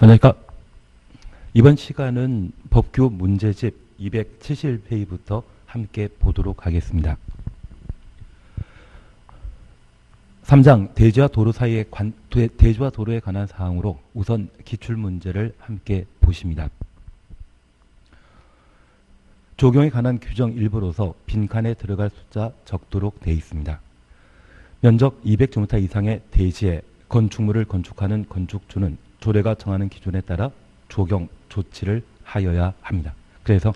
안녕하십니까. 이번 시간은 법규 문제집 271페이지부터 함께 보도록 하겠습니다. 3장 대지와 도로 사이의 대지와 도로에 관한 사항으로 우선 기출문제를 함께 보십니다. 조경에 관한 규정 일부로서 빈칸에 들어갈 숫자 적도록 되어 있습니다. 면적 200제곱미터 이상의 대지에 건축물을 건축하는 건축주는 조례가 정하는 기준에 따라 조경 조치를 하여야 합니다. 그래서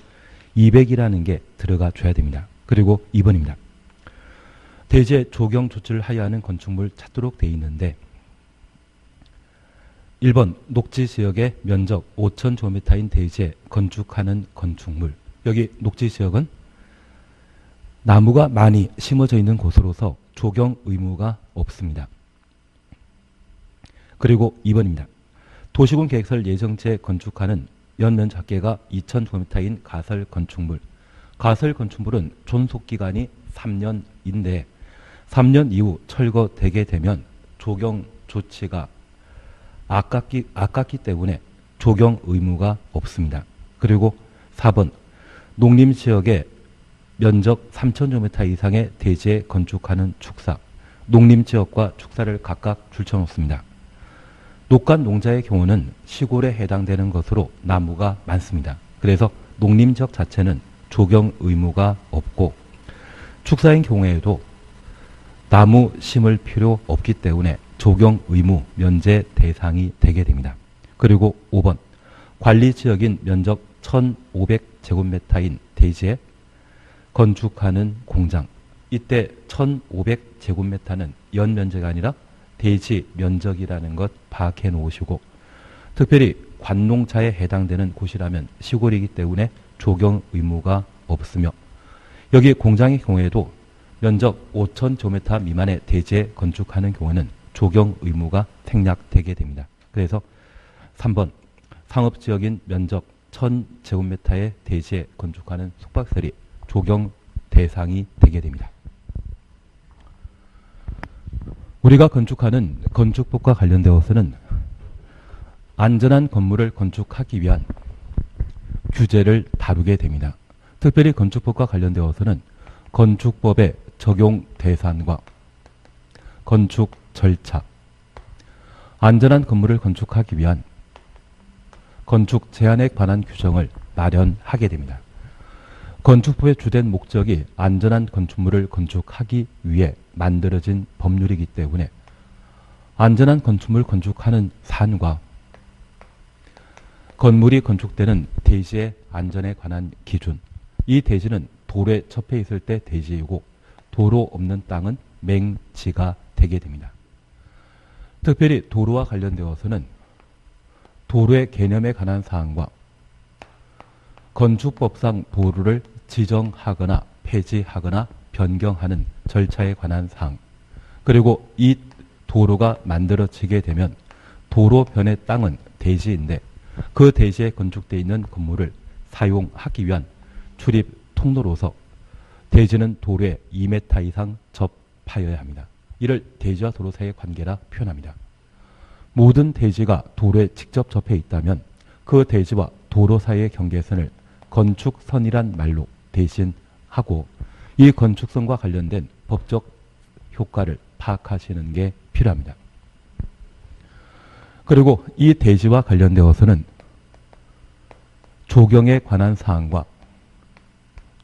200이라는 게 들어가 줘야 됩니다. 그리고 2번입니다. 대지에 조경 조치를 하여야 하는 건축물 찾도록 되어 있는데 1번 녹지지역의 면적 5,000제곱미터인 대지에 건축하는 건축물. 여기 녹지지역은 나무가 많이 심어져 있는 곳으로서 조경 의무가 없습니다. 그리고 2번입니다. 도시군 계획설 예정지에 건축하는 연면적 합계가 2,000제곱미터인 가설 건축물. 가설 건축물은 존속기간이 3년인데 3년 이후 철거되게 되면 조경 조치가 아깝기 때문에 조경 의무가 없습니다. 그리고 4번 농림지역의 면적 3,000제곱미터 이상의 대지에 건축하는 축사. 농림지역과 축사를 각각 줄쳐놓습니다. 녹간 농자의 경우는 시골에 해당되는 것으로 나무가 많습니다. 그래서 농림지역 자체는 조경 의무가 없고 축사인 경우에도 나무 심을 필요 없기 때문에 조경 의무 면제 대상이 되게 됩니다. 그리고 5번 관리지역인 면적 1,500제곱미터인 대지에 건축하는 공장. 이때 1,500제곱미터는 연면적이 아니라 대지 면적이라는 것 파악해 놓으시고 특별히 관농차에 해당되는 곳이라면 시골이기 때문에 조경 의무가 없으며 여기 공장의 경우에도 면적 5,000제곱미터 미만의 대지에 건축하는 경우는 조경 의무가 생략되게 됩니다. 그래서 3번 상업지역인 면적 1,000제곱미터의 대지에 건축하는 숙박시설이 조경 대상이 되게 됩니다. 우리가 건축하는 건축법과 관련되어서는 안전한 건물을 건축하기 위한 규제를 다루게 됩니다. 특별히 건축법과 관련되어서는 건축법의 적용 대상과 건축 절차, 안전한 건물을 건축하기 위한 건축 제한에 관한 규정을 마련하게 됩니다. 건축법의 주된 목적이 안전한 건축물을 건축하기 위해 만들어진 법률이기 때문에 안전한 건축물 건축하는 사안과 건물이 건축되는 대지의 안전에 관한 기준. 이 대지는 도로에 접해 있을 때 대지이고 도로 없는 땅은 맹지가 되게 됩니다. 특별히 도로와 관련되어서는 도로의 개념에 관한 사항과 건축법상 도로를 지정하거나 폐지하거나 변경하는 절차에 관한 사항, 그리고 이 도로가 만들어지게 되면 도로변의 땅은 대지인데 그 대지에 건축되어 있는 건물을 사용하기 위한 출입 통로로서 대지는 도로에 2m 이상 접하여야 합니다. 이를 대지와 도로 사이의 관계라 표현합니다. 모든 대지가 도로에 직접 접해 있다면 그 대지와 도로 사이의 경계선을 건축선이란 말로 대신하고 이 건축선과 관련된 법적 효과를 파악하시는 게 필요합니다. 그리고 이 대지와 관련되어서는 조경에 관한 사항과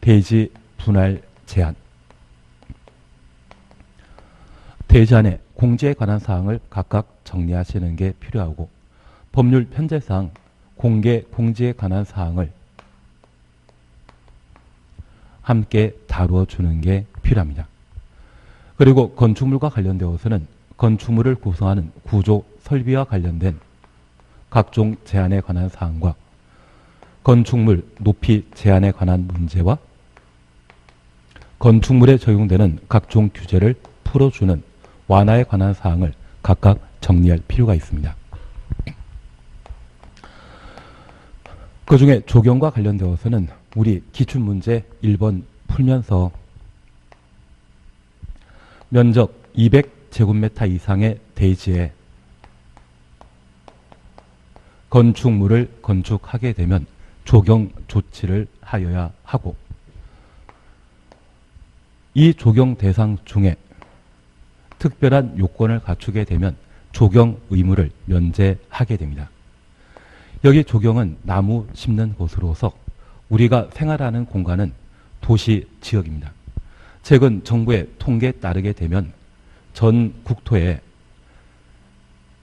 대지 분할 제한, 대지 안에 공지에 관한 사항을 각각 정리하시는 게 필요하고 법률 편제상 공개 공지에 관한 사항을 함께 다루어 주는 게 필요합니다. 그리고 건축물과 관련되어서는 건축물을 구성하는 구조 설비와 관련된 각종 제한에 관한 사항과 건축물 높이 제한에 관한 문제와 건축물에 적용되는 각종 규제를 풀어주는 완화에 관한 사항을 각각 정리할 필요가 있습니다. 그 중에 조경과 관련되어서는 우리 기출문제 1번 풀면서 면적 200제곱미터 이상의 대지에 건축물을 건축하게 되면 조경 조치를 하여야 하고 이 조경 대상 중에 특별한 요건을 갖추게 되면 조경 의무를 면제하게 됩니다. 여기 조경은 나무 심는 곳으로서 우리가 생활하는 공간은 도시 지역입니다. 최근 정부의 통계에 따르게 되면 전 국토의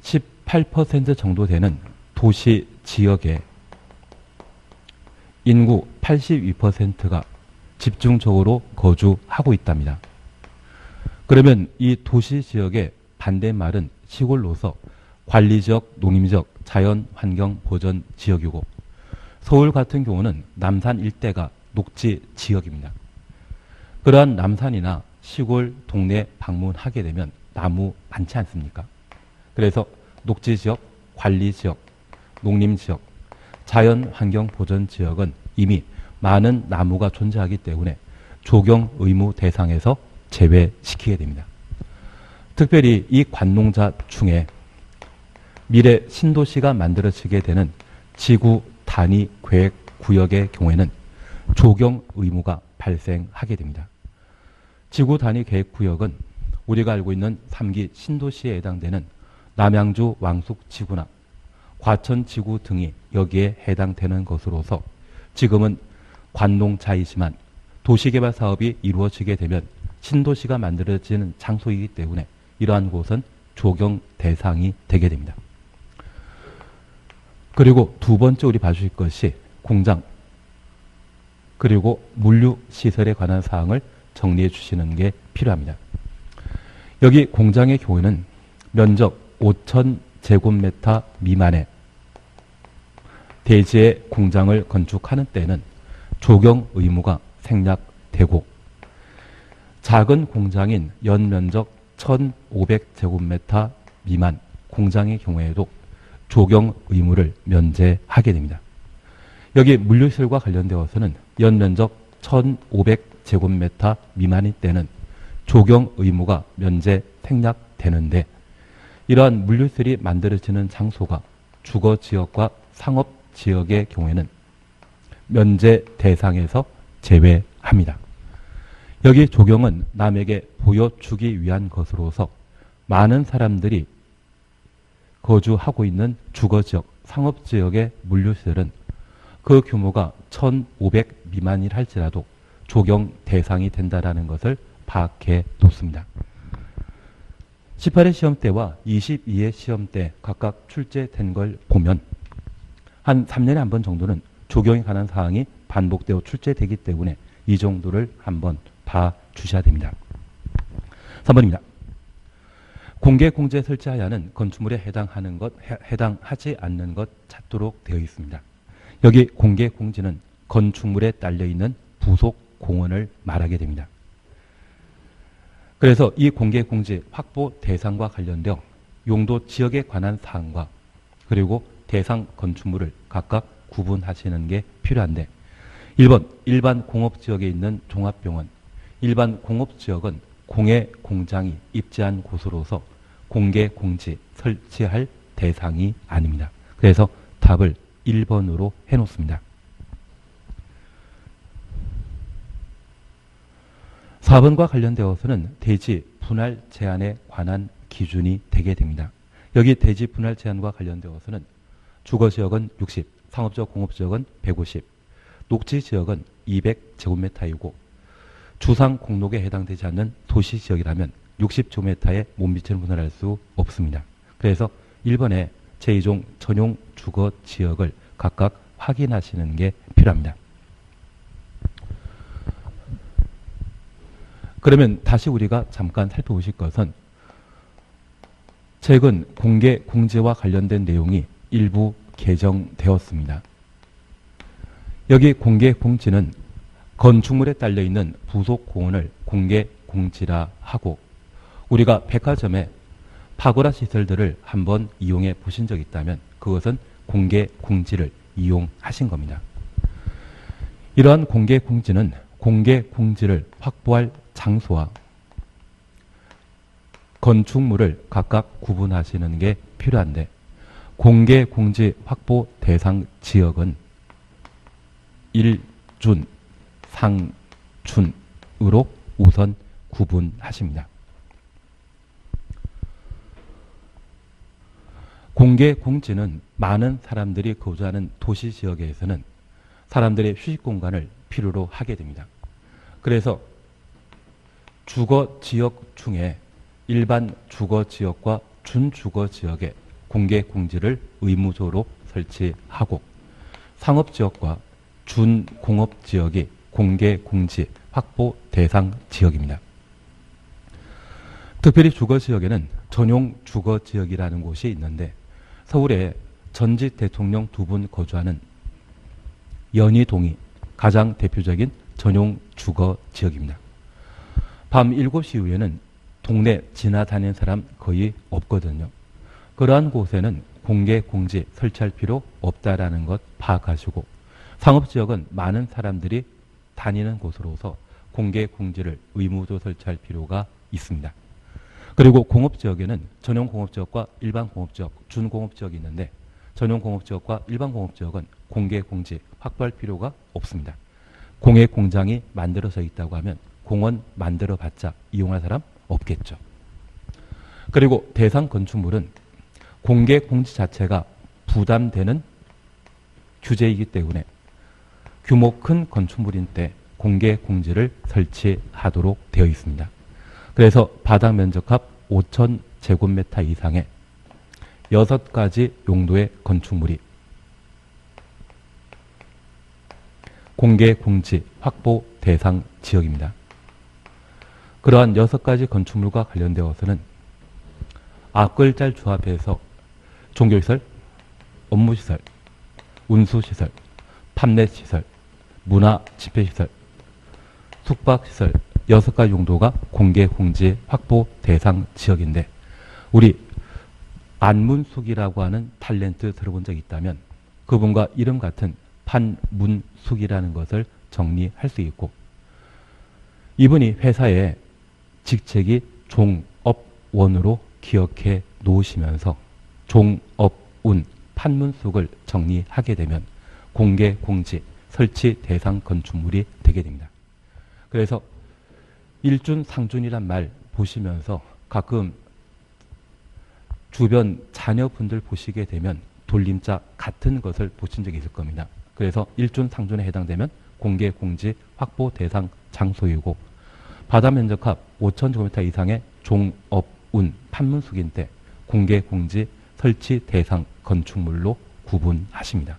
18% 정도 되는 도시 지역에 인구 82%가 집중적으로 거주하고 있답니다. 그러면 이 도시 지역의 반대말은 시골로서 관리지역, 농림지역, 자연환경보전 지역이고 서울 같은 경우는 남산 일대가 녹지 지역입니다. 그러한 남산이나 시골 동네 방문하게 되면 나무 많지 않습니까? 그래서 녹지지역, 관리지역, 농림지역, 자연환경보전지역은 이미 많은 나무가 존재하기 때문에 조경 의무 대상에서 제외시키게 됩니다. 특별히 이 관농자 중에 미래 신도시가 만들어지게 되는 지구 단위 계획 구역의 경우에는 조경 의무가 발생하게 됩니다. 지구 단위 계획 구역은 우리가 알고 있는 3기 신도시에 해당되는 남양주 왕숙지구나 과천지구 등이 여기에 해당되는 것으로서 지금은 관농자이지만 도시개발 사업이 이루어지게 되면 신도시가 만들어지는 장소이기 때문에 이러한 곳은 조경 대상이 되게 됩니다. 그리고 두 번째 우리 봐주실 것이 공장 그리고 물류시설에 관한 사항을 정리해 주시는 게 필요합니다. 여기 공장의 경우에는 면적 5,000제곱미터 미만의 대지의 공장을 건축하는 때는 조경 의무가 생략되고 작은 공장인 연면적 1,500제곱미터 미만 공장의 경우에도 조경 의무를 면제하게 됩니다. 여기 물류시설과 관련되어서는 연면적 1,500제곱미터 미만일 때는 조경 의무가 면제 생략되는데 이러한 물류시설이 만들어지는 장소가 주거지역과 상업지역의 경우에는 면제 대상에서 제외합니다. 여기 조경은 남에게 보여주기 위한 것으로서 많은 사람들이 거주하고 있는 주거지역, 상업지역의 물류시설은 그 규모가 1,500 미만이라 할지라도 조경 대상이 된다는 것을 파악해 놓습니다. 18회 시험대와 22회 시험대 각각 출제된 걸 보면 한 3년에 한 번 정도는 조경에 관한 사항이 반복되어 출제되기 때문에 이 정도를 한번 봐주셔야 됩니다. 3번입니다. 공개 공지에 설치하여는 건축물에 해당하지 않는 것 찾도록 되어 있습니다. 여기 공개 공지는 건축물에 딸려있는 부속 공원을 말하게 됩니다. 그래서 이 공개 공지 확보 대상과 관련되어 용도 지역에 관한 사항과 그리고 대상 건축물을 각각 구분하시는 게 필요한데 1번 일반 공업지역에 있는 종합병원 일반 공업지역은 공해 공장이 입지한 곳으로서 공개 공지 설치할 대상이 아닙니다. 그래서 답을 1번으로 해놓습니다. 4번과 관련되어서는 대지 분할 제한에 관한 기준이 되게 됩니다. 여기 대지 분할 제한과 관련되어서는 주거지역은 60, 상업지역 공업지역은 150, 녹지지역은 200제곱미터이고 주상 공록에 해당되지 않는 도시지역이라면 60제곱미터에 못 미치는 분할할 수 없습니다. 그래서 1번에 제2종 전용 주거지역을 각각 확인하시는 게 필요합니다. 그러면 다시 우리가 잠깐 살펴보실 것은 최근 공개 공지와 관련된 내용이 일부 개정되었습니다. 여기 공개 공지는 건축물에 딸려있는 부속 공원을 공개 공지라 하고 우리가 백화점에 파고라 시설들을 한번 이용해 보신 적이 있다면 그것은 공개 공지를 이용하신 겁니다. 이러한 공개 공지는 공개 공지를 확보할 장소와 건축물을 각각 구분하시는 게 필요한데 공개 공지 확보 대상 지역은 1준, 상준으로 우선 구분하십니다. 공개 공지는 많은 사람들이 거주하는 도시 지역에서는 사람들의 휴식 공간을 필요로 하게 됩니다. 그래서 주거 지역 중에 일반 주거 지역과 준주거 지역에 공개 공지를 의무적으로 설치하고 상업 지역과 준공업 지역이 공개 공지 확보 대상 지역입니다. 특별히 주거 지역에는 전용 주거 지역이라는 곳이 있는데 서울에 전직 대통령 2분 거주하는 연희동이 가장 대표적인 전용 주거 지역입니다. 밤 7시 이후에는 동네 지나다니는 사람 거의 없거든요. 그러한 곳에는 공개 공지 설치할 필요 없다라는 것 파악하시고 상업지역은 많은 사람들이 다니는 곳으로서 공개 공지를 의무적으로 설치할 필요가 있습니다. 그리고 공업지역에는 전용 공업지역과 일반 공업지역, 준공업지역이 있는데 전용 공업지역과 일반 공업지역은 공개 공지 확보할 필요가 없습니다. 공예 공장이 만들어져 있다고 하면 공원 만들어봤자 이용할 사람 없겠죠. 그리고 대상 건축물은 공개 공지 자체가 부담되는 규제이기 때문에 규모 큰 건축물인 때 공개 공지를 설치하도록 되어 있습니다. 그래서 바닥 면적합 5,000제곱미터 이상의 6가지 용도의 건축물이 공개 공지 확보 대상 지역입니다. 그러한 6가지 건축물과 관련되어서는 앞글자를 조합해서 종교시설, 업무시설, 운수시설, 판매시설, 문화집회시설, 숙박시설 6가지 용도가 공개 공지 확보 대상 지역인데 우리 안문숙이라고 하는 탤런트 들어본 적 있다면 그분과 이름 같은 판문숙이라는 것을 정리할 수 있고 이분이 회사의 직책이 종업원으로 기억해 놓으시면서 종업운 판문숙을 정리하게 되면 공개 공지 설치 대상 건축물이 되게 됩니다. 그래서 일준 상준이란 말 보시면서 가끔 주변 자녀분들 보시게 되면 돌림자 같은 것을 보신 적이 있을 겁니다. 그래서 일준 상준에 해당되면 공개 공지 확보 대상 장소이고 바다 면적합 5,000제곱미터 이상의 종업운 판문숙인데 공개 공지 설치 대상 건축물로 구분하십니다.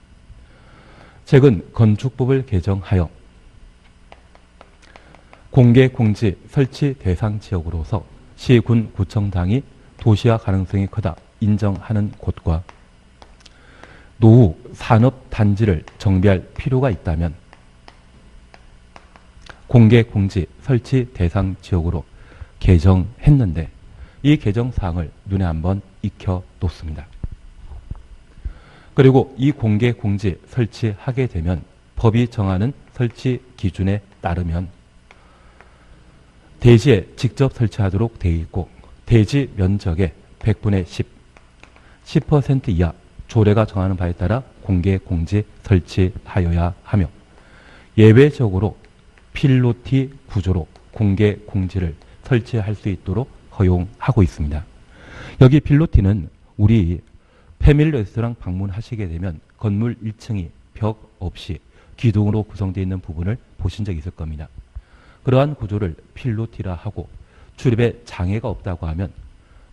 최근 건축법을 개정하여 공개 공지 설치 대상 지역으로서 시, 군, 구청 당이 도시화 가능성이 크다 인정하는 곳과 노후 산업단지를 정비할 필요가 있다면 공개 공지 설치 대상 지역으로 개정했는데 이 개정사항을 눈에 한번 익혀 놓습니다. 그리고 이 공개 공지 설치하게 되면 법이 정하는 설치 기준에 따르면 대지에 직접 설치하도록 되어 있고 대지 면적의 100분의 10, 10% 이하 조례가 정하는 바에 따라 공개 공지 설치하여야 하며 예외적으로 필로티 구조로 공개 공지를 설치할 수 있도록 허용하고 있습니다. 여기 필로티는 우리 패밀리 레스토랑 방문하시게 되면 건물 1층이 벽 없이 기둥으로 구성되어 있는 부분을 보신 적이 있을 겁니다. 그러한 구조를 필로티라 하고 출입에 장애가 없다고 하면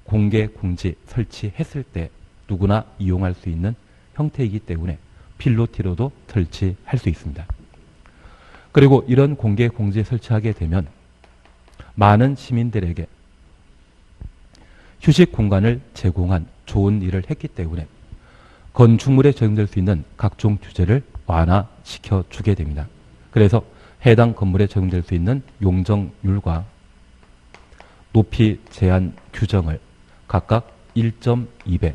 공개 공지 설치했을 때 누구나 이용할 수 있는 형태이기 때문에 필로티로도 설치할 수 있습니다. 그리고 이런 공개 공지 설치하게 되면 많은 시민들에게 휴식 공간을 제공한 좋은 일을 했기 때문에 건축물에 적용될 수 있는 각종 규제를 완화시켜 주게 됩니다. 그래서 해당 건물에 적용될 수 있는 용적률과 높이 제한 규정을 각각 1.2배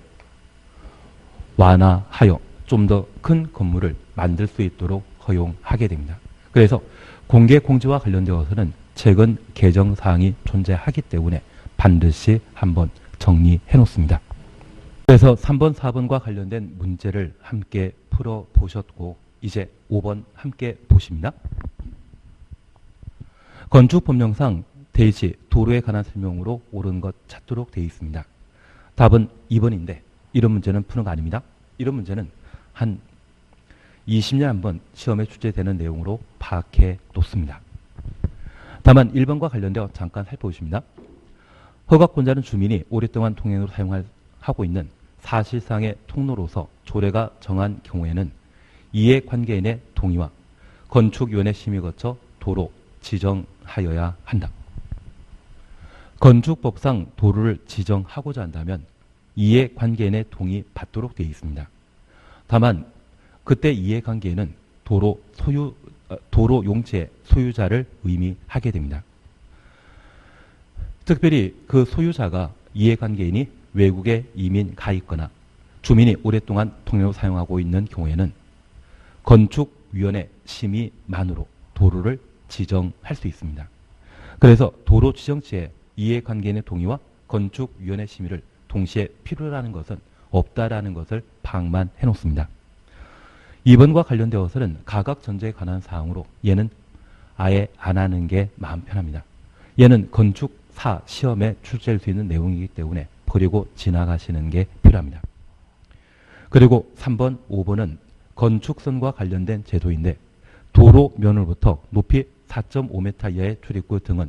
완화하여 좀 더 큰 건물을 만들 수 있도록 허용하게 됩니다. 그래서 공개 공지와 관련되어서는 최근 개정 사항이 존재하기 때문에 반드시 한번 정리해 놓습니다. 그래서 3번, 4번과 관련된 문제를 함께 풀어보셨고 이제 5번 함께 보십니다. 건축법령상 대지, 도로에 관한 설명으로 옳은 것 찾도록 되어 있습니다. 답은 2번인데 이런 문제는 푸는 거 아닙니다. 이런 문제는 한 20년 한번 시험에 출제되는 내용으로 파악해 놓습니다. 다만 1번과 관련되어 잠깐 살펴보십니다. 허가권자는 주민이 오랫동안 통행으로 사용하고 있는 사실상의 통로로서 조례가 정한 경우에는 이해관계인의 동의와 건축위원회 심의 거쳐 도로 지정하여야 한다. 건축법상 도로를 지정하고자 한다면 이해관계인의 동의 받도록 되어 있습니다. 다만 그때 이해관계인은 도로 용지의 소유자를 의미하게 됩니다. 특별히 그 소유자가 이해관계인이 외국에 이민 가 있거나 주민이 오랫동안 통행으로 사용하고 있는 경우에는 건축위원회 심의만으로 도로를 지정할 수 있습니다. 그래서 도로 지정지에 이해관계인의 동의와 건축위원회 심의를 동시에 필요라는 것은 없다라는 것을 파악만 해놓습니다. 2번과 관련되어서는 가각 전제에 관한 사항으로 얘는 아예 안 하는 게 마음 편합니다. 얘는 건축사 시험에 출제할 수 있는 내용이기 때문에 버리고 지나가시는 게 필요합니다. 그리고 3번, 5번은 건축선과 관련된 제도인데 도로면으로부터 높이 4.5m 이하의 출입구 등은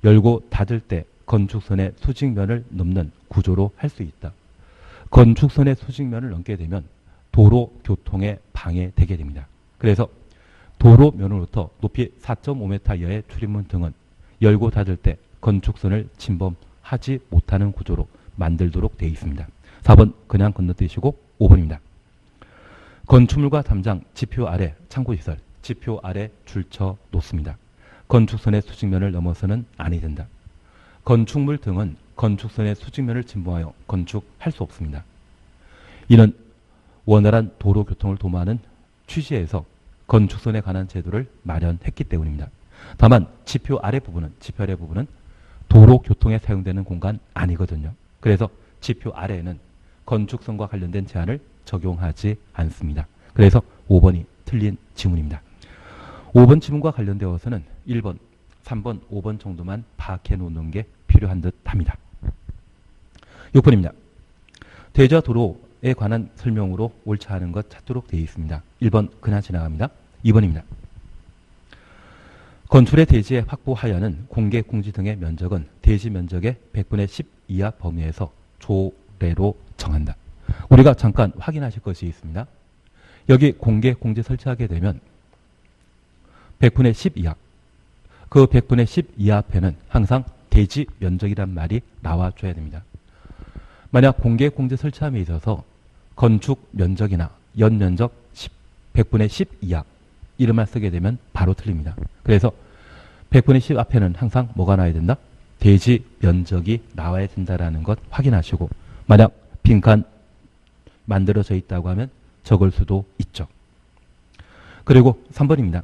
열고 닫을 때 건축선의 수직면을 넘는 구조로 할 수 있다. 건축선의 수직면을 넘게 되면 도로 교통에 방해되게 됩니다. 그래서 도로면으로부터 높이 4.5m 이하의 출입문 등은 열고 닫을 때 건축선을 침범하지 못하는 구조로 만들도록 되어 있습니다. 4번 그냥 건너뛰시고 5번입니다. 건축물과 담장, 지표 아래 창고시설, 지표 아래 줄쳐 놓습니다. 건축선의 수직면을 넘어서는 아니 된다. 건축물 등은 건축선의 수직면을 침범하여 건축할 수 없습니다. 이는 원활한 도로 교통을 도모하는 취지에서 건축선에 관한 제도를 마련했기 때문입니다. 다만 지표 아래 부분은 도로 교통에 사용되는 공간 아니거든요. 그래서 지표 아래에는 건축선과 관련된 제한을 적용하지 않습니다. 그래서 5번이 틀린 지문입니다. 5번 지문과 관련되어서는 1번, 3번, 5번 정도만 파악해 놓는 게 필요한 듯 합니다. 6번입니다. 대지와 도로에 관한 설명으로 옳지 않은 것 찾도록 되어 있습니다. 1번 그냥 지나갑니다. 2번입니다. 건축의 대지에 확보하여는 공개 공지 등의 면적은 대지 면적의 100분의 10 이하 범위에서 조례로 정한다. 우리가 잠깐 확인하실 것이 있습니다. 여기 공개 공지 설치하게 되면 100분의 10 이하, 그 100분의 10 이하 앞에는 항상 대지 면적이란 말이 나와줘야 됩니다. 만약 공개 공지 설치함에 있어서 건축 면적이나 연면적 100분의 10 이하 이름만 쓰게 되면 바로 틀립니다. 그래서 100분의 10 앞에는 항상 뭐가 나와야 된다? 대지 면적이 나와야 된다라는 것 확인하시고 만약 빈칸 만들어져 있다고 하면 적을 수도 있죠. 그리고 3번입니다.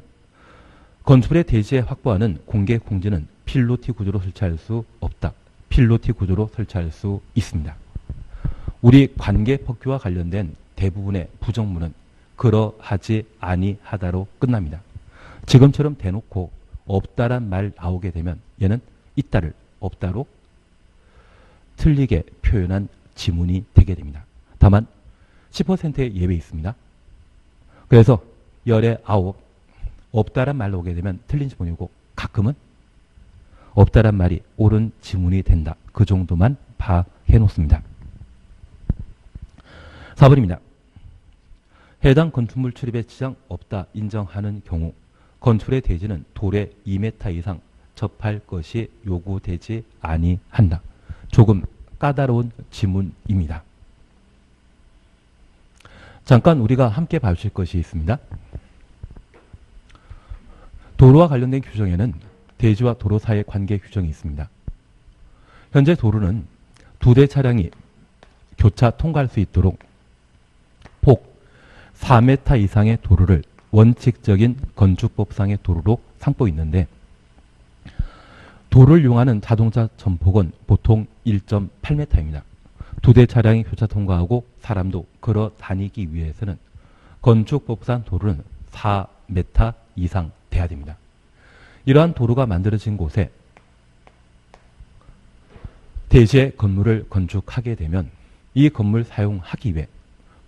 건축물의 대지에 확보하는 공개 공지는 필로티 구조로 설치할 수 없다. 필로티 구조로 설치할 수 있습니다. 우리 관계법규와 관련된 대부분의 부정문은 그러하지 아니하다로 끝납니다. 지금처럼 대놓고 없다란 말 나오게 되면 얘는 있다를 없다로 틀리게 표현한 지문이 되게 됩니다. 다만 10%의 예외 있습니다. 그래서 열에 9 없다란 말 나오게 되면 틀린 지문이고 가끔은 없다란 말이 옳은 지문이 된다. 그 정도만 파악해 놓습니다. 4번입니다. 해당 건축물 출입에 지장 없다 인정하는 경우 건축의 대지는 도래 2m 이상 접할 것이 요구되지 아니한다. 조금 까다로운 지문입니다. 잠깐 우리가 함께 봐주실 것이 있습니다. 도로와 관련된 규정에는 대지와 도로 사이의 관계 규정이 있습니다. 현재 도로는 2대 차량이 교차 통과할 수 있도록 폭 4m 이상의 도로를 원칙적인 건축법상의 도로로 삼고 있는데 도로를 이용하는 자동차 전폭은 보통 1.8m입니다. 두 대 차량이 교차 통과하고 사람도 걸어 다니기 위해서는 건축법상 도로는 4m 이상 돼야 됩니다. 이러한 도로가 만들어진 곳에 대지의 건물을 건축하게 되면 이 건물 사용하기 위해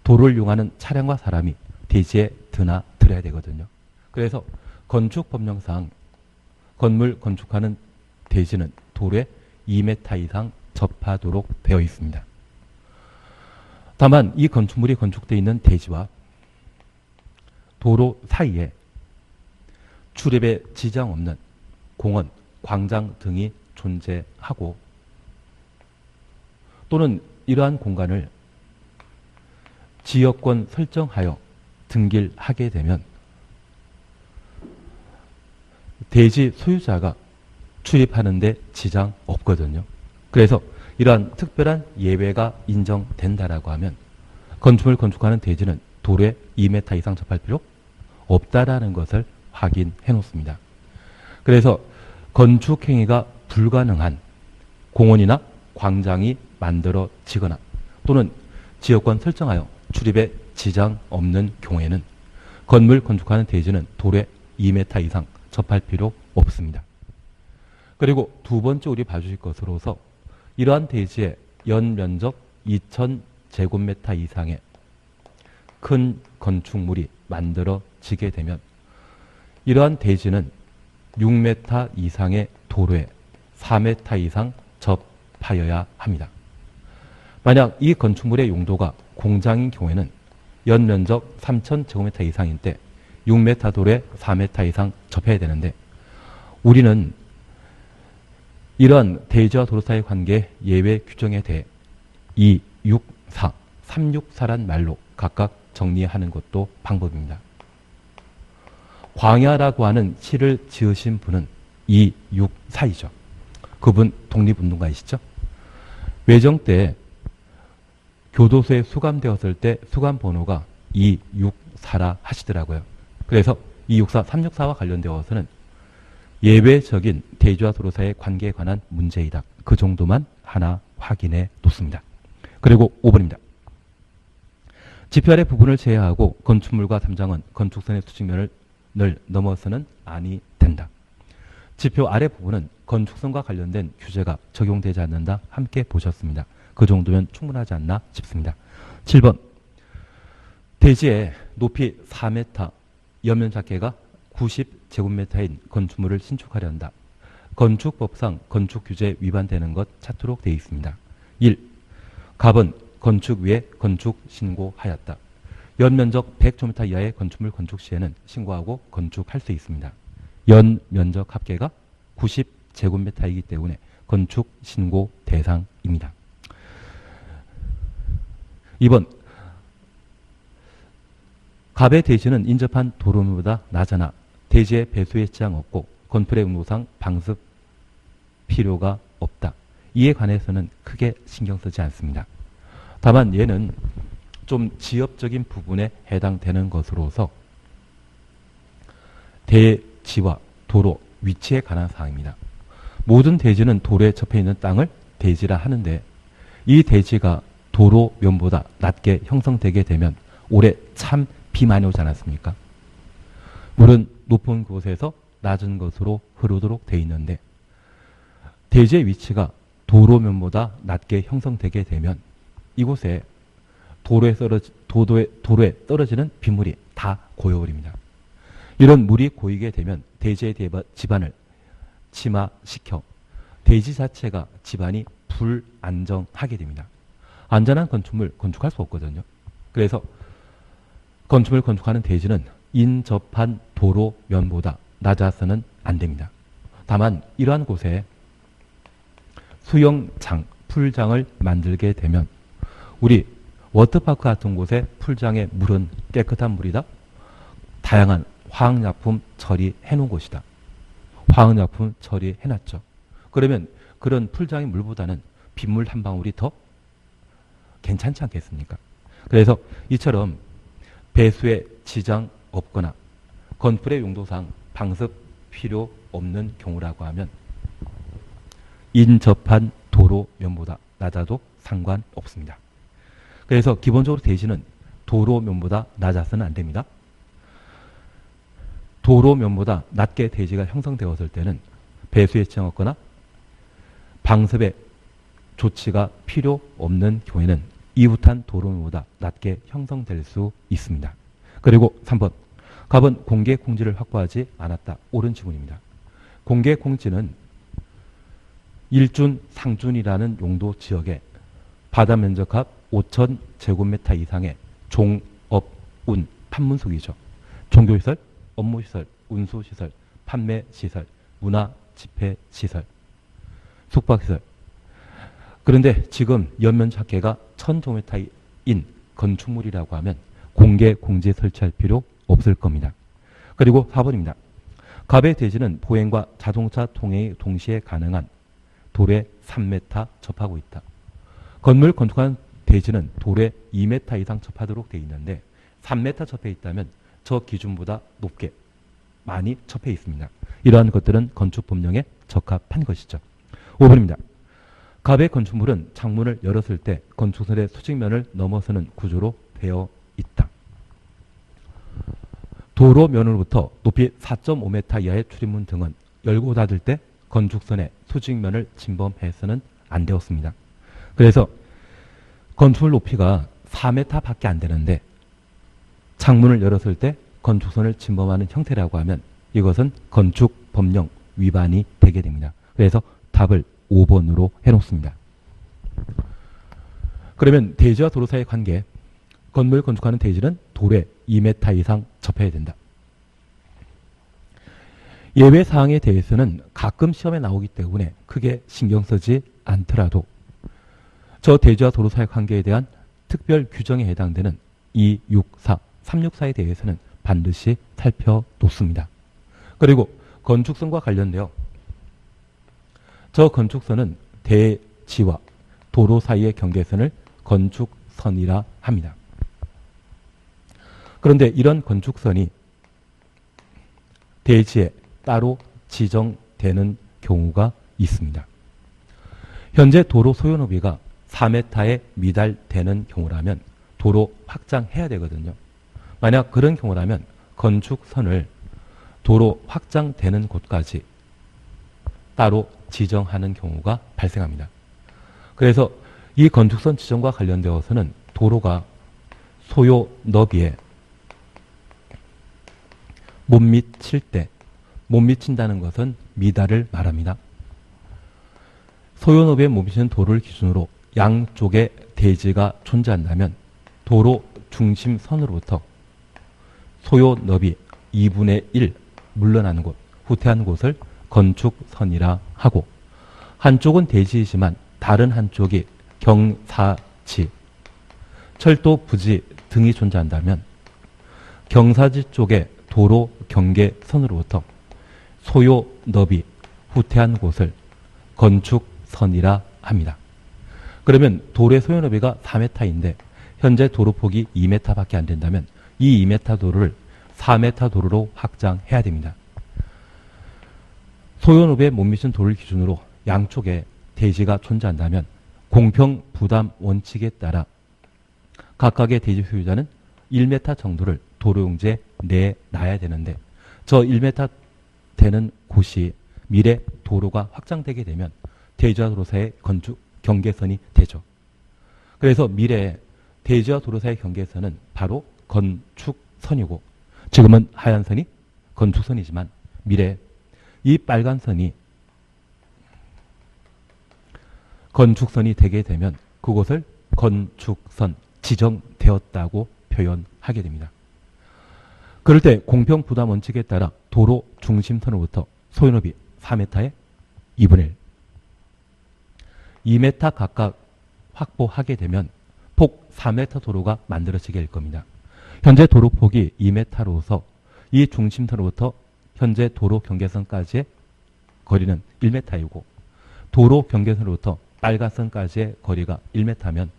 도로를 이용하는 차량과 사람이 대지에 드나들어야 되거든요. 그래서 건축법령상 건물 건축하는 대지는 도로에 2m 이상 접하도록 되어 있습니다. 다만 이 건축물이 건축되어 있는 대지와 도로 사이에 출입에 지장 없는 공원, 광장 등이 존재하고 또는 이러한 공간을 지역권 설정하여 등기하게 되면 대지 소유자가 출입하는 데 지장 없거든요. 그래서 이러한 특별한 예외가 인정된다라고 하면 건축물 건축하는 대지는 도로에 2m 이상 접할 필요 없다라는 것을 확인해 놓습니다. 그래서 건축행위가 불가능한 공원이나 광장이 만들어지거나 또는 지역권 설정하여 출입에 지장 없는 경우에는 건물 건축하는 대지는 도로에 2m 이상 접할 필요 없습니다. 그리고 두 번째 우리 봐주실 것으로서 이러한 대지의 연면적 2000제곱미터 이상의 큰 건축물이 만들어지게 되면 이러한 대지는 6m 이상의 도로에 4m 이상 접하여야 합니다. 만약 이 건축물의 용도가 공장인 경우에는 연면적 3000제곱미터 이상일 때 6m 도로에 4m 이상 접해야 되는데 우리는 이러한 대지와 도로 사이의 관계 예외 규정에 대해 2, 6, 4, 3, 6, 4란 말로 각각 정리하는 것도 방법입니다. 광야라고 하는 시를 지으신 분은 2, 6, 4이죠. 그분 독립운동가이시죠. 외정 때 교도소에 수감되었을 때 수감 번호가 2, 6, 4라 하시더라고요. 그래서 2, 6, 4, 3, 6, 4와 관련되어서는 예외적인 대지와 도로 사이의 관계에 관한 문제이다. 그 정도만 하나 확인해 놓습니다. 그리고 5번입니다. 지표 아래 부분을 제외하고 건축물과 담장은 건축선의 수직면을 넘어서는 아니 된다. 지표 아래 부분은 건축선과 관련된 규제가 적용되지 않는다. 함께 보셨습니다. 그 정도면 충분하지 않나 싶습니다. 7번 대지의 높이 4m, 연면 작계가 90제곱미터인 건축물을 신축하려 한다. 건축법상 건축규제에 위반되는 것 찾도록 되어 있습니다. 1. 갑은 건축 위에 건축 신고하였다. 연면적 100제곱미터 이하의 건축물 건축 시에는 신고하고 건축할 수 있습니다. 연면적 합계가 90제곱미터이기 때문에 건축 신고 대상입니다. 2번 갑의 대지는 인접한 도로면보다 낮으나 대지의 배수에 지장 없고 건물의 용도상 방습 필요가 없다. 이에 관해서는 크게 신경 쓰지 않습니다. 다만 얘는 좀 지역적인 부분에 해당되는 것으로서 대지와 도로, 위치에 관한 사항입니다. 모든 대지는 도로에 접해 있는 땅을 대지라 하는데 이 대지가 도로면보다 낮게 형성되게 되면 올해 참 비 많이 오지 않았습니까? 물은 높은 곳에서 낮은 곳으로 흐르도록 되어 있는데 대지의 위치가 도로면보다 낮게 형성되게 되면 이곳에 도로에 떨어지는 빗물이 다 고여버립니다. 이런 물이 고이게 되면 대지의 지반을 침하시켜 대지 자체가 지반이 불안정하게 됩니다. 안전한 건축물 건축할 수 없거든요. 그래서 건축물 건축하는 대지는 인접한 도로면보다 낮아서는 안 됩니다. 다만 이러한 곳에 수영장, 풀장을 만들게 되면 우리 워터파크 같은 곳에 풀장의 물은 깨끗한 물이다. 다양한 화학약품 처리해 놓은 곳이다. 화학약품 처리해 놨죠. 그러면 그런 풀장의 물보다는 빗물 한 방울이 더 괜찮지 않겠습니까? 그래서 이처럼 배수에 지장 없거나 건물의 용도상 방습 필요 없는 경우라고 하면 인접한 도로면보다 낮아도 상관없습니다. 그래서 기본적으로 대지는 도로면보다 낮아서는 안 됩니다. 도로면보다 낮게 대지가 형성되었을 때는 배수에 지정하거나 방습의 조치가 필요 없는 경우에는 이웃한 도로면보다 낮게 형성될 수 있습니다. 그리고 3번. 갑은 공개 공지를 확보하지 않았다. 옳은 지문입니다. 공개 공지는 일준, 상준이라는 용도 지역에 바다 면적합 5,000제곱미터 이상의 종, 업, 운, 판문속이죠. 종교시설, 업무시설, 운수시설, 판매시설, 문화, 집회시설, 숙박시설. 그런데 지금 연면적계가 1,000제곱미터인 건축물이라고 하면 공개 공지 설치할 필요 없을 겁니다. 그리고 4번입니다. 갑의 대지는 보행과 자동차 통행이 동시에 가능한 도로에 3m 접하고 있다. 건물 건축한 대지는 도로에 2m 이상 접하도록 되어 있는데 3m 접해 있다면 저 기준보다 높게 많이 접해 있습니다. 이러한 것들은 건축법령에 적합한 것이죠. 5번입니다. 갑의 건축물은 창문을 열었을 때 건축선의 수직면을 넘어서는 구조로 되어 있다. 도로면으로부터 높이 4.5m 이하의 출입문 등은 열고 닫을 때 건축선의 수직면을 침범해서는 안 되었습니다. 그래서 건축물 높이가 4m 밖에 안 되는데 창문을 열었을 때 건축선을 침범하는 형태라고 하면 이것은 건축법령 위반이 되게 됩니다. 그래서 답을 5번으로 해놓습니다. 그러면 대지와 도로 사이의 관계, 건물 건축하는 대지는 도로에 2m 이상 접해야 된다. 예외 사항에 대해서는 가끔 시험에 나오기 때문에 크게 신경 쓰지 않더라도 저 대지와 도로 사이 관계에 대한 특별 규정에 해당되는 264, 364에 대해서는 반드시 살펴놓습니다. 그리고 건축선과 관련되어 저 건축선은 대지와 도로 사이의 경계선을 건축선이라 합니다. 그런데 이런 건축선이 대지에 따로 지정되는 경우가 있습니다. 현재 도로 소요 너비가 4m에 미달되는 경우라면 도로 확장해야 되거든요. 만약 그런 경우라면 건축선을 도로 확장되는 곳까지 따로 지정하는 경우가 발생합니다. 그래서 이 건축선 지정과 관련되어서는 도로가 소요 너비에 못 미칠 때, 못 미친다는 것은 미달을 말합니다. 소요 너비에 못 미치는 도로를 기준으로 양쪽에 대지가 존재한다면 도로 중심선으로부터 소요 너비 2분의 1 물러나는 곳, 후퇴하는 곳을 건축선이라 하고 한쪽은 대지이지만 다른 한쪽이 경사지, 철도 부지 등이 존재한다면 경사지 쪽에 도로 경계선으로부터 소요 너비 후퇴한 곳을 건축선이라 합니다. 그러면 도로의 소요 너비가 4m인데 현재 도로폭이 2m밖에 안 된다면 이 2m 도로를 4m 도로로 확장해야 됩니다. 소요 너비에 못 미친 도로를 기준으로 양쪽에 대지가 존재한다면 공평 부담 원칙에 따라 각각의 대지 소유자는 1m 정도를 도로용지에 내놔야 되는데 저 1m 되는 곳이 미래 도로가 확장되게 되면 대지와 도로 사이의 건축 경계선이 되죠. 그래서 미래에 대지와 도로 사이의 경계선은 바로 건축선이고 지금은 하얀 선이 건축선이지만 미래에 이 빨간 선이 건축선이 되게 되면 그곳을 건축선 지정되었다고 표현하게 됩니다. 그럴 때 공평부담 원칙에 따라 도로 중심선으로부터 소요너비 4m에 2분의 1, 2m 각각 확보하게 되면 폭 4m 도로가 만들어지게 될 겁니다. 현재 도로폭이 2m로서 이 중심선으로부터 현재 도로 경계선까지의 거리는 1m이고 도로 경계선으로부터 빨간선까지의 거리가 1m면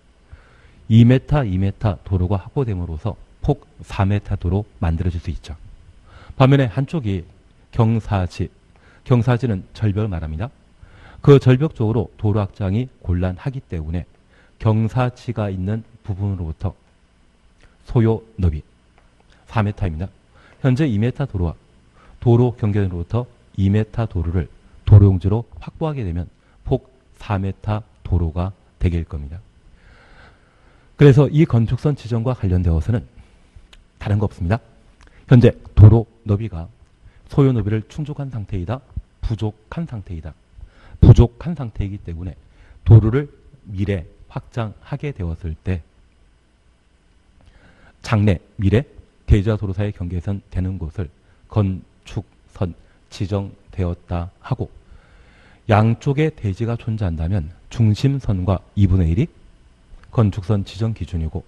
2m, 2m 도로가 확보됨으로써 폭 4m 도로 만들어질 수 있죠. 반면에 한쪽이 경사지, 경사지는 절벽을 말합니다. 그 절벽 쪽으로 도로 확장이 곤란하기 때문에 경사지가 있는 부분으로부터 소요 너비 4m입니다. 현재 2m 도로와 도로 경계선으로부터 2m 도로를 도로용지로 확보하게 되면 폭 4m 도로가 되길 겁니다. 그래서 이 건축선 지정과 관련되어서는 다른 거 없습니다. 현재 도로 너비가 소요 너비를 충족한 상태이다, 부족한 상태이다. 부족한 상태이기 때문에 도로를 미래 확장하게 되었을 때 장래, 미래 대지와 도로 사이의 경계선 되는 곳을 건축선 지정되었다 하고, 양쪽에 대지가 존재한다면 중심선과 2분의 1이 건축선 지정 기준이고,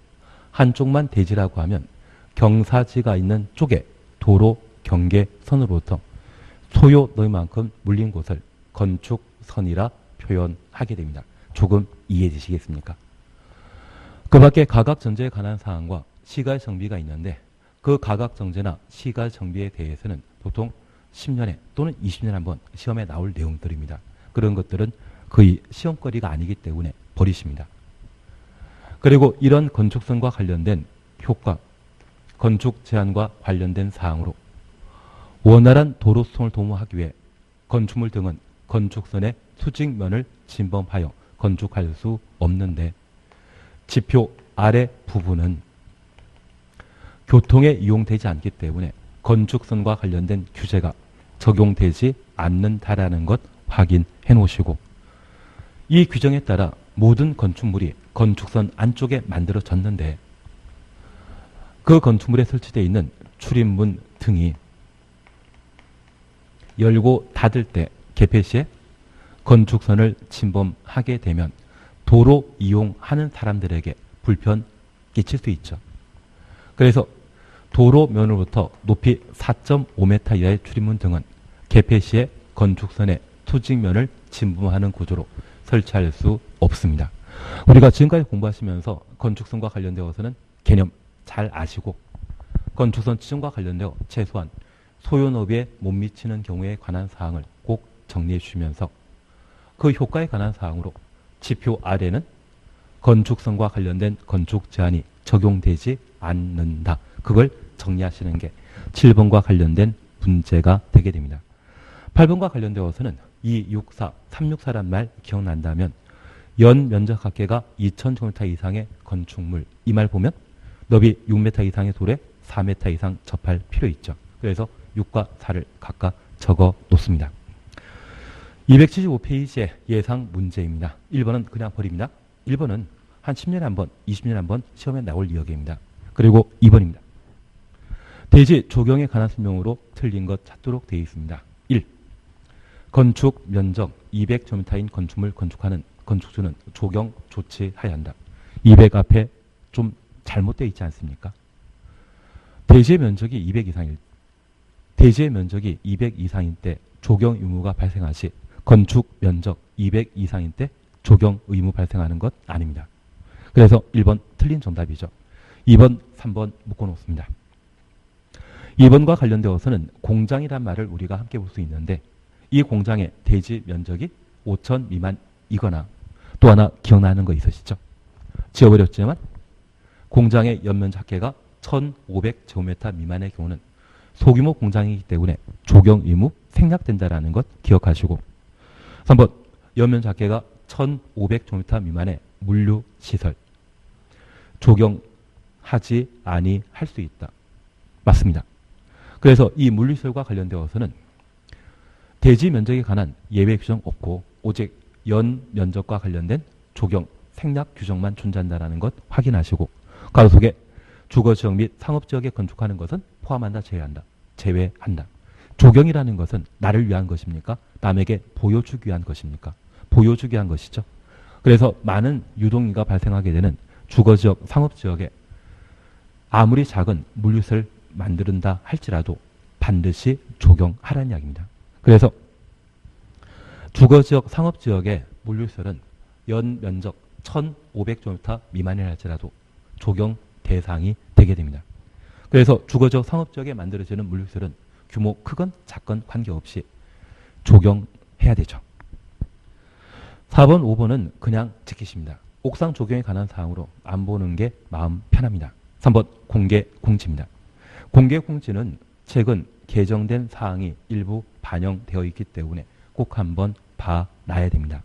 한쪽만 대지라고 하면 경사지가 있는 쪽에 도로 경계선으로부터 소요 너비만큼 물린 곳을 건축선이라 표현하게 됩니다. 조금 이해되시겠습니까? 그 밖에 가각정제에 관한 사항과 시가정비가 있는데, 그 가각정제나 시가정비에 대해서는 보통 10년에 또는 20년에 한번 시험에 나올 내용들입니다. 그런 것들은 거의 시험거리가 아니기 때문에 버리십니다. 그리고 이런 건축선과 관련된 효과, 건축 제한과 관련된 사항으로 원활한 도로 수송을 도모하기 위해 건축물 등은 건축선의 수직면을 침범하여 건축할 수 없는데, 지표 아래 부분은 교통에 이용되지 않기 때문에 건축선과 관련된 규제가 적용되지 않는다라는 것 확인해 놓으시고, 이 규정에 따라 모든 건축물이 건축선 안쪽에 만들어졌는데, 그 건축물에 설치되어 있는 출입문 등이 열고 닫을 때 개폐 시에 건축선을 침범하게 되면 도로 이용하는 사람들에게 불편 끼칠 수 있죠. 그래서 도로면으로부터 높이 4.5m 이하의 출입문 등은 개폐 시에 건축선의 수직면을 침범하는 구조로 설치할 수 없습니다. 우리가 지금까지 공부하시면서 건축선과 관련되어서는 개념 잘 아시고, 건축선 지정과 관련되어 최소한 소요너비에 못 미치는 경우에 관한 사항을 꼭 정리해 주시면서, 그 효과에 관한 사항으로 지표 아래는 건축선과 관련된 건축 제한이 적용되지 않는다. 그걸 정리하시는 게 7번과 관련된 문제가 되게 됩니다. 8번과 관련되어서는 264, 364란 말 기억난다면 연 면적 합계가 2,000제곱미터 이상의 건축물, 이 말 보면 너비 6m 이상의 돌에 4m 이상 접할 필요 있죠. 그래서 6과 4를 각각 적어 놓습니다. 275페이지의 예상 문제입니다. 1번은 그냥 버립니다. 1번은 한 10년에 한 번, 20년에 한 번 시험에 나올 이야기입니다. 그리고 2번입니다. 대지 조경에 관한 설명으로 틀린 것 찾도록 되어 있습니다. 1. 건축 면적 200제곱미터인 건축물 건축하는 건축주는 조경 조치하여야 한다. 200 앞에 좀 잘못되어 있지 않습니까? 대지의 면적이 200 이상일, 대지의 면적이 200 이상인 때 조경 의무가 발생하시, 건축 면적 200 이상인 때 조경 의무 발생하는 것 아닙니다. 그래서 1번 틀린 정답이죠. 2번, 3번 묶어놓습니다. 2번과 관련되어서는 공장이란 말을 우리가 함께 볼 수 있는데, 이 공장의 대지 면적이 5,000 미만이거나, 또 하나 기억나는 거 있으시죠? 지워버렸지만 공장의 연면적 합계가 1,500제곱미터 미만의 경우는 소규모 공장이기 때문에 조경 의무 생략된다라는 것 기억하시고, 3번 연면적 합계가 1,500제곱미터 미만의 물류시설 조경하지 아니할 수 있다. 맞습니다. 그래서 이 물류시설과 관련되어서는 대지 면적에 관한 예외 규정 없고, 오직 연 면적과 관련된 조경 생략 규정만 존재한다는 것 확인하시고, 가로 속에 주거지역 및 상업지역에 건축하는 것은 포함한다, 제외한다. 제외한다. 조경이라는 것은 나를 위한 것입니까? 남에게 보여주기 위한 것입니까? 보여주기 위한 것이죠. 그래서 많은 유동인구가 발생하게 되는 주거지역, 상업지역에 아무리 작은 물류시설을 만든다 할지라도 반드시 조경하라는 이야기입니다. 그래서 주거지역, 상업지역의 물류시설은 연면적 1,500제곱미터 미만이라 할지라도 조경 대상이 되게 됩니다. 그래서 주거지역, 상업지역에 만들어지는 물류시설은 규모 크건 작건 관계없이 조경해야 되죠. 4번, 5번은 그냥 지키십니다. 옥상 조경에 관한 사항으로 안 보는 게 마음 편합니다. 3번 공개 공지입니다. 공개 공지는 최근 개정된 사항이 일부 반영되어 있기 때문에 꼭 한번 봐놔야 됩니다.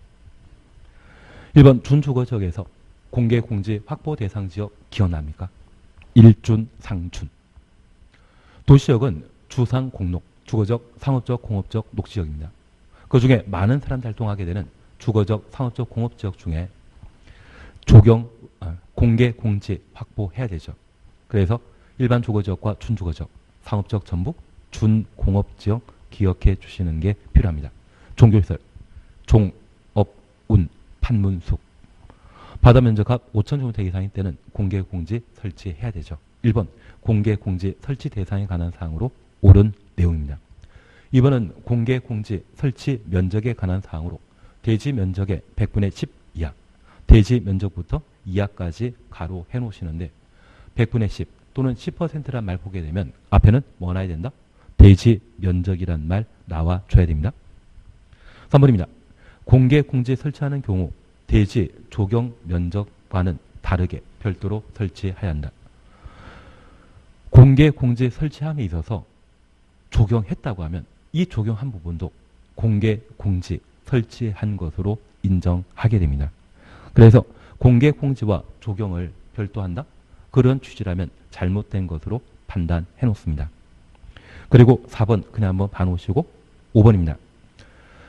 1번 준주거지역에서 공개 공지 확보 대상 지역 기억납니까? 일준, 상준. 도시역은 주상, 공록, 주거적, 상업적, 공업적, 녹지역입니다. 그 중에 많은 사람들 활동하게 되는 주거적, 상업적, 공업지역 중에 공개 공지 확보해야 되죠. 그래서 일반 주거지역과 준주거지역, 상업지역 전부 준공업지역 기억해 주시는 게 필요합니다. 종교시설, 종업, 운, 판문숙. 바다 면적합 5,000제곱미터 이상일 때는 공개 공지 설치해야 되죠. 1번 공개 공지 설치 대상에 관한 사항으로 옳은 내용입니다. 2번은 공개 공지 설치 면적에 관한 사항으로 대지 면적의 100분의 10 이하, 대지 면적부터 이하까지 가로해 놓으시는데 100분의 10 또는 10%란 말 보게 되면 앞에는 뭐 나야 된다? 대지 면적이란 말 나와줘야 됩니다. 3번입니다. 공개 공지 설치하는 경우 대지 조경 면적과는 다르게 별도로 설치해야 한다. 공개 공지 설치함에 있어서 조경했다고 하면 이 조경한 부분도 공개 공지 설치한 것으로 인정하게 됩니다. 그래서 공개 공지와 조경을 별도한다? 그런 취지라면 잘못된 것으로 판단해 놓습니다. 그리고 4번 그냥 한번 봐놓으시고 5번입니다.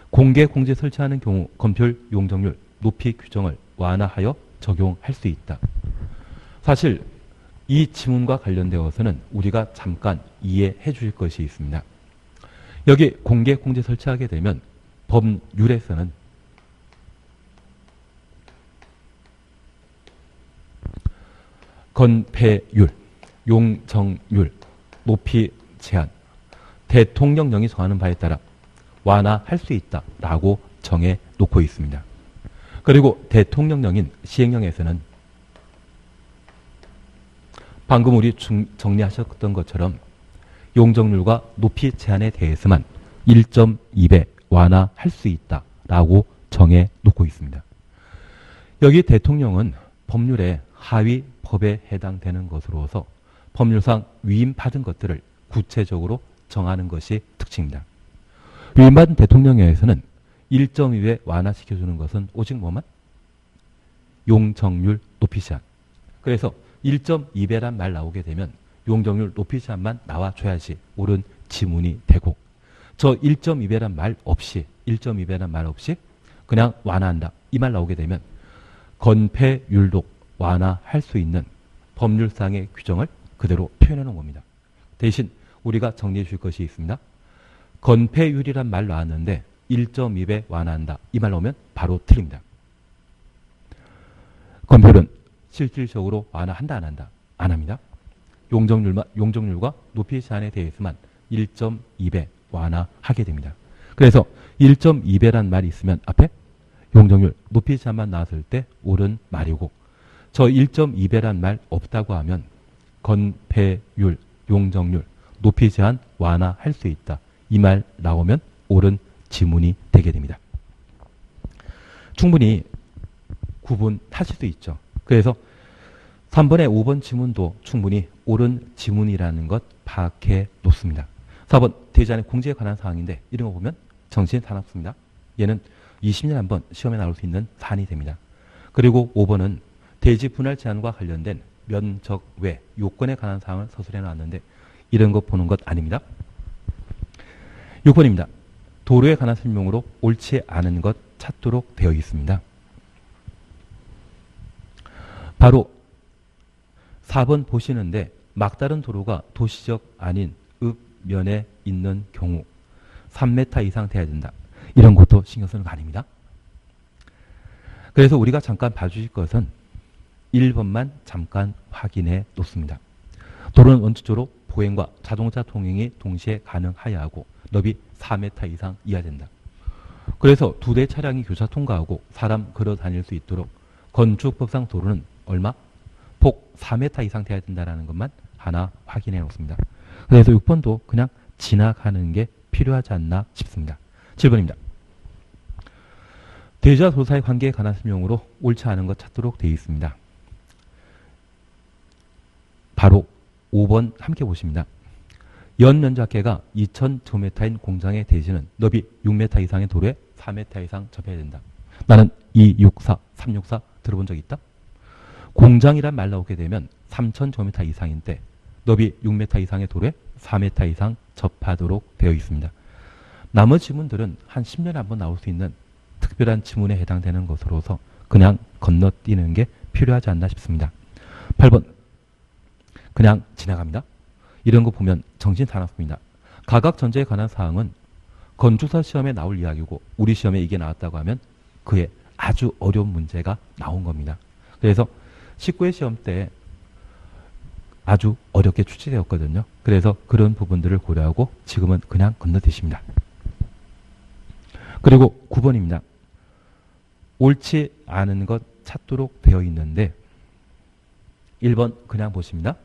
공개 공지 설치하는 경우 건폐율 용적률 높이 규정을 완화하여 적용할 수 있다. 사실 이 지문과 관련되어서는 우리가 잠깐 이해해 주실 것이 있습니다. 여기 공개 공지 설치하게 되면 법률에서는 건폐율, 용적률, 높이 제한, 대통령령이 정하는 바에 따라 완화할 수 있다라고 정해 놓고 있습니다. 그리고 대통령령인 시행령에서는 방금 우리 정리하셨던 것처럼 용적률과 높이 제한에 대해서만 1.2배 완화할 수 있다라고 정해 놓고 있습니다. 여기 대통령은 법률의 하위 법에 해당되는 것으로서 법률상 위임받은 것들을 구체적으로 정하는 것이 특징입니다. 위임받은 대통령령에서는 1.2배 완화시켜주는 것은 오직 뭐만? 용적률 높이 제한. 그래서 1.2배란 말 나오게 되면 용적률 높이 제한만 나와줘야지 옳은 지문이 되고 저 1.2배란 말 없이 그냥 완화한다. 이 말 나오게 되면 건폐율도 완화할 수 있는 법률상의 규정을 그대로 표현해 놓은 겁니다. 대신 우리가 정리해 줄 것이 있습니다. 건폐율이란 말 나왔는데 1.2배 완화한다. 이 말 나오면 바로 틀립니다. 건폐율은 실질적으로 완화한다 안 한다? 안 합니다. 용적률과 높이 제한에 대해서만 1.2배 완화하게 됩니다. 그래서 1.2배란 말이 있으면 앞에 용적률, 높이 제한만 나왔을 때 옳은 말이고 저 1.2배란 말 없다고 하면 건폐율, 용적률, 높이 제한 완화할 수 있다. 이 말 나오면 옳은 지문이 되게 됩니다. 충분히 구분하실 수 있죠. 그래서 3번의 5번 지문도 충분히 옳은 지문이라는 것 파악해 놓습니다. 4번 대지안의 공지에 관한 사항인데 이런 거 보면 정신산업입니다. 얘는 20년에 한 번 시험에 나올 수 있는 사안이 됩니다. 그리고 5번은 대지 분할 제한과 관련된 면적 외 요건에 관한 사항을 서술해 놨는데 이런 거 보는 것 아닙니다. 6번입니다. 도로에 관한 설명으로 옳지 않은 것 찾도록 되어 있습니다. 바로 4번 보시는데 막다른 도로가 도시적 아닌 읍면에 있는 경우 3m 이상 돼야 된다. 이런 것도 신경 쓰는 거 아닙니다. 그래서 우리가 잠깐 봐주실 것은 1번만 잠깐 확인해 놓습니다. 도로는 원칙적으로 보행과 자동차 통행이 동시에 가능하여야 하고 너비 4m 이상 이하 된다. 그래서 2대 차량이 교차 통과하고 사람 걸어 다닐 수 있도록 건축법상 도로는 얼마? 폭 4m 이상 돼야 된다는 것만 하나 확인해 놓습니다. 그래서 6번도 그냥 지나가는 게 필요하지 않나 싶습니다. 7번입니다. 대지와 도로 사이 관계에 관한 설명으로 옳지 않은 것 찾도록 되어 있습니다. 바로 5번 함께 보십니다. 연면적계가 2000제곱미터인 공장의 대지는 너비 6m 이상의 도로에 4m 이상 접해야 된다. 나는 264, 364 들어본 적 있다? 공장이란 말 나오게 되면 3000제곱미터 이상인데 너비 6m 이상의 도로에 4m 이상 접하도록 되어 있습니다. 나머지 지문들은 한 10년에 한 번 나올 수 있는 특별한 지문에 해당되는 것으로서 그냥 건너뛰는 게 필요하지 않나 싶습니다. 8번 그냥 지나갑니다. 이런 거 보면 정신사납습니다. 가각 전제에 관한 사항은 건축사 시험에 나올 이야기고 우리 시험에 이게 나왔다고 하면 그에 아주 어려운 문제가 나온 겁니다. 그래서 19회 시험 때 아주 어렵게 출제되었거든요. 그래서 그런 부분들을 고려하고 지금은 그냥 건너뛰십니다. 그리고 9번입니다. 옳지 않은 것 찾도록 되어 있는데 1번 그냥 보십니다.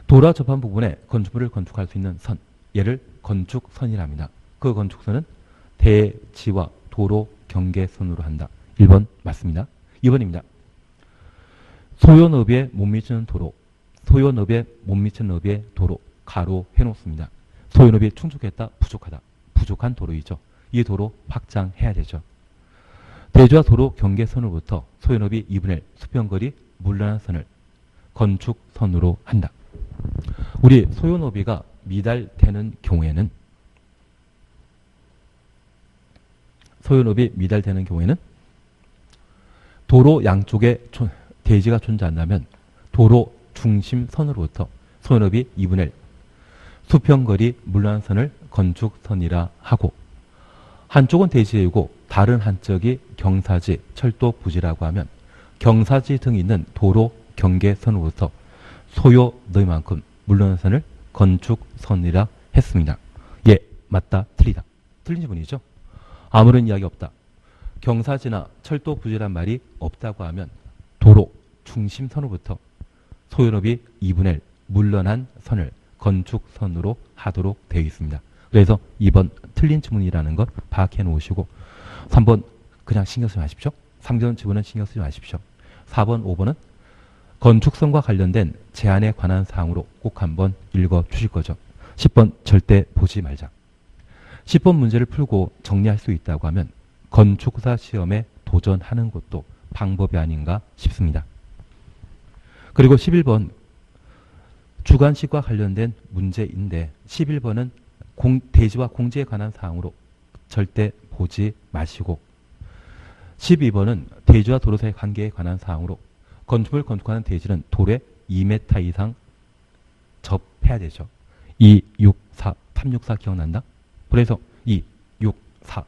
도로와 접한 부분에 건축물을 건축할 수 있는 선, 얘를 건축선이랍니다. 그 건축선은 대지와 도로 경계선으로 한다. 1번 맞습니다. 2번입니다. 소요너비에 못 미치는 도로, 소요너비에 못 미치는 너비의 도로 가로 해놓습니다. 소요너비 충족했다, 부족하다. 부족한 도로이죠. 이 도로 확장해야 되죠. 대지와 도로 경계선으로부터 소요너비 2분의 1 수평거리 물러난 선을 건축선으로 한다. 우리 소요너비가 미달되는 경우에는 도로 양쪽에 대지가 존재한다면 도로 중심선으로부터 소요너비 2분의 1 수평거리 물러난 선을 건축선이라 하고 한쪽은 대지이고 다른 한쪽이 경사지, 철도 부지라고 하면 경사지 등이 있는 도로 경계선으로부터 소요 너비만큼 물러난 선을 건축선이라 했습니다. 예, 맞다, 틀리다. 틀린 지문이죠. 아무런 이야기 없다. 경사지나 철도 부지란 말이 없다고 하면 도로 중심선으로부터 소요너비 2분의 1 물러난 선을 건축선으로 하도록 되어 있습니다. 그래서 2번 틀린 지문이라는 것 파악해 놓으시고 3번 그냥 신경 쓰지 마십시오. 3번 지문은 신경 쓰지 마십시오. 4번, 5번은 건축선과 관련된 제안에 관한 사항으로 꼭 한번 읽어 주실 거죠. 10번 절대 보지 말자. 10번 문제를 풀고 정리할 수 있다고 하면 건축사 시험에 도전하는 것도 방법이 아닌가 싶습니다. 그리고 11번 주관식과 관련된 문제인데 11번은 대지와 공지에 관한 사항으로 절대 보지 마시고 12번은 대지와 도로 사이 관계에 관한 사항으로 건축을 건축하는 대지는 도로에 2m 이상 접해야 되죠. 2, 6, 4, 364 기억난다? 그래서 2, 6, 4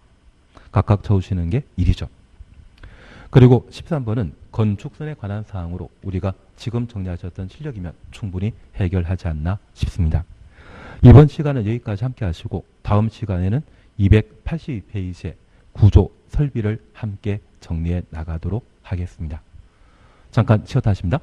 각각 적으시는 게 1이죠. 그리고 13번은 건축선에 관한 사항으로 우리가 지금 정리하셨던 실력이면 충분히 해결하지 않나 싶습니다. 이번 시간은 여기까지 함께 하시고 다음 시간에는 282페이지의 구조 설비를 함께 정리해 나가도록 하겠습니다. 잠깐 쉬었다 하십니다.